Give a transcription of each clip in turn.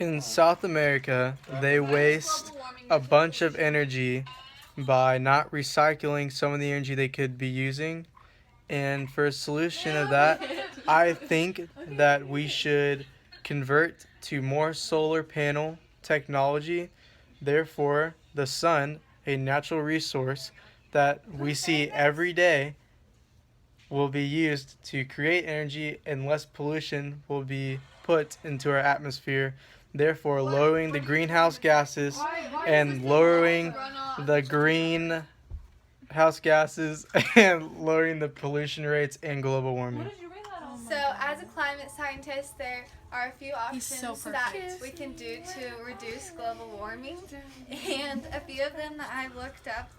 In South America, they waste a bunch of energy by not recycling some of the energy they could be using. And for a solution of that, I think that we should convert to more solar panel technology. Therefore, the sun, a natural resource that we see every day, will be used to create energy and less pollution will be put into our atmosphere, therefore lowering the greenhouse gases and lowering the greenhouse gases and lowering the pollution rates and global warming. So, as a climate scientist, there are a few options that we can do to reduce global warming, and a few of them that I've looked up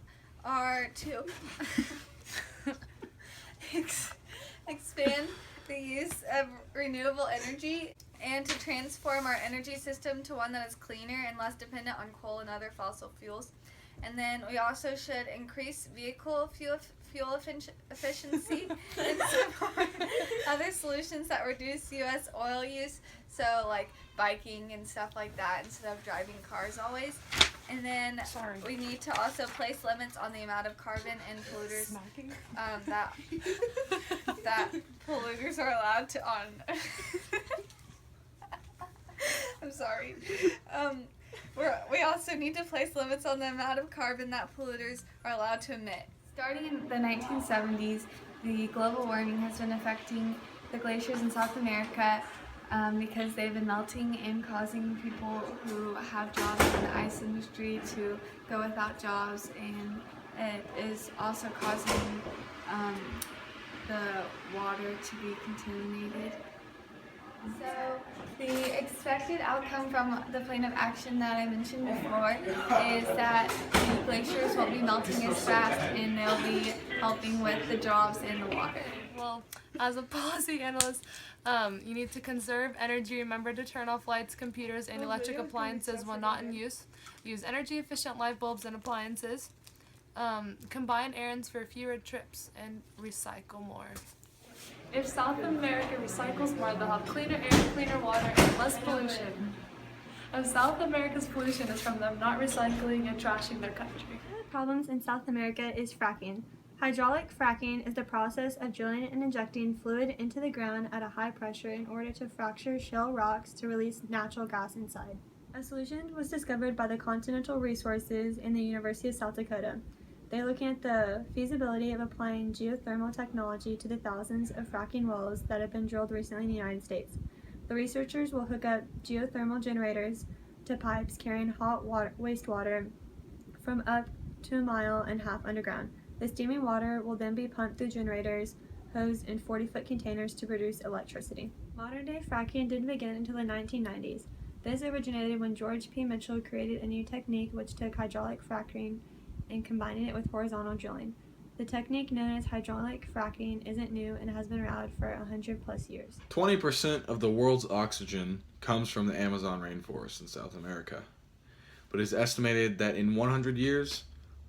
are to expand the use of renewable energy and to transform our energy system to one that is cleaner and less dependent on coal and other fossil fuels. And then we also should increase vehicle fuel efficiency and support other solutions that reduce U.S. oil use, so like biking and stuff like that instead of driving cars always. And then we need to also place limits on the amount of carbon and polluters that polluters are allowed to on. I'm sorry. We also need to place limits on the amount of carbon that polluters are allowed to emit. Starting in the 1970s, the global warming has been affecting the glaciers in South America because they've been melting and causing people who have jobs in the ice industry to go without jobs, and it is also causing the water to be contaminated. So the expected outcome from the plan of action that I mentioned before is that the glaciers won't be melting as fast and they'll be helping with the jobs in the water. Well, as a policy analyst, you need to conserve energy. Remember to turn off lights, computers, and electric appliances when not in use. Use energy-efficient light bulbs and appliances. Combine errands for fewer trips and recycle more. If South America recycles more, they'll have cleaner air, cleaner water, and less pollution. And South America's pollution is from them not recycling and trashing their country. One of the problems in South America is fracking. Hydraulic fracking is the process of drilling and injecting fluid into the ground at a high pressure in order to fracture shale rocks to release natural gas inside. A solution was discovered by the Continental Resources in the University of South Dakota. They're looking at the feasibility of applying geothermal technology to the thousands of fracking wells that have been drilled recently in the United States. The researchers will hook up geothermal generators to pipes carrying hot wastewater from up to 1.5 miles underground. The steaming water will then be pumped through generators hosed in 40-foot containers to produce electricity. Modern-day fracking didn't begin until the 1990s. This originated when George P. Mitchell created a new technique which took hydraulic fracking and combining it with horizontal drilling. The technique known as hydraulic fracking isn't new and has been around for 100+ years. 20% of the world's oxygen comes from the Amazon rainforest in South America, but it's estimated that in 100 years,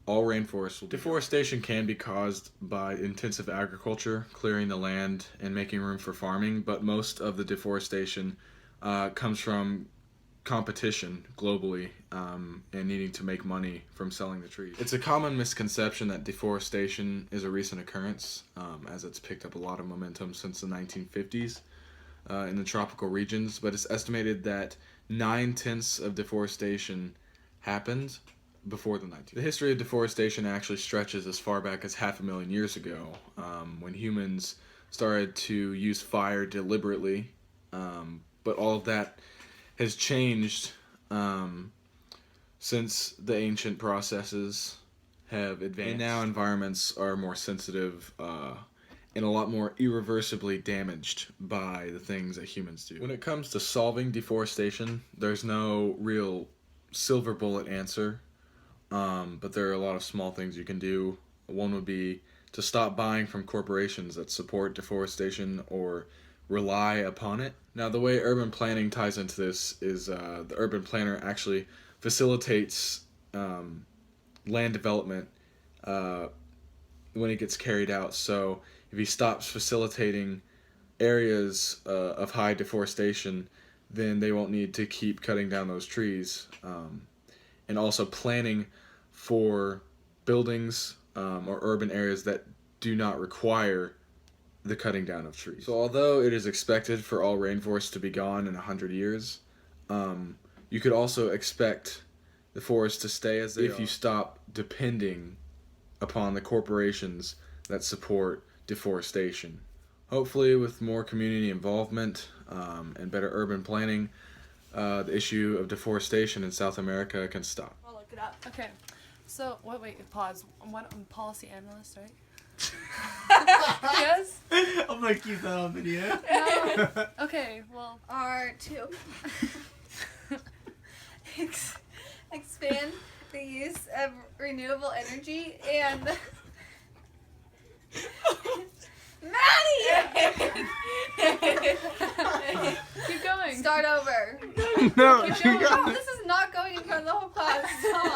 all rainforests will be. Deforestation can be caused by intensive agriculture, clearing the land and making room for farming, but most of the deforestation comes from competition globally and needing to make money from selling the trees. It's a common misconception that deforestation is a recent occurrence, as it's picked up a lot of momentum since the 1950s in the tropical regions, but it's estimated that 9/10 of deforestation happened before the 19th. The history of deforestation actually stretches as far back as 500,000 years ago, when humans started to use fire deliberately, but all of that has changed since the ancient processes have advanced. And now environments are more sensitive and a lot more irreversibly damaged by the things that humans do. When it comes to solving deforestation, there's no real silver bullet answer, but there are a lot of small things you can do. One would be to stop buying from corporations that support deforestation or rely upon it. Now, the way urban planning ties into this is the urban planner actually facilitates land development when it gets carried out. So if he stops facilitating areas of high deforestation, then they won't need to keep cutting down those trees. And also planning for buildings or urban areas that do not require the cutting down of trees. So although it is expected for all rainforests to be gone in 100 years, you could also expect the forests to stay as they are if you stop depending upon the corporations that support deforestation. Hopefully with more community involvement and better urban planning, the issue of deforestation in South America can stop. I'll look it up. Okay. So, wait, pause. I'm a policy analyst, right? Yes? I'm gonna keep that on video. No. Okay, well. Are to expand the use of renewable energy and Maddie! Keep going. Start over. No, Keep going. Oh, this is not going in front of the whole class. Stop.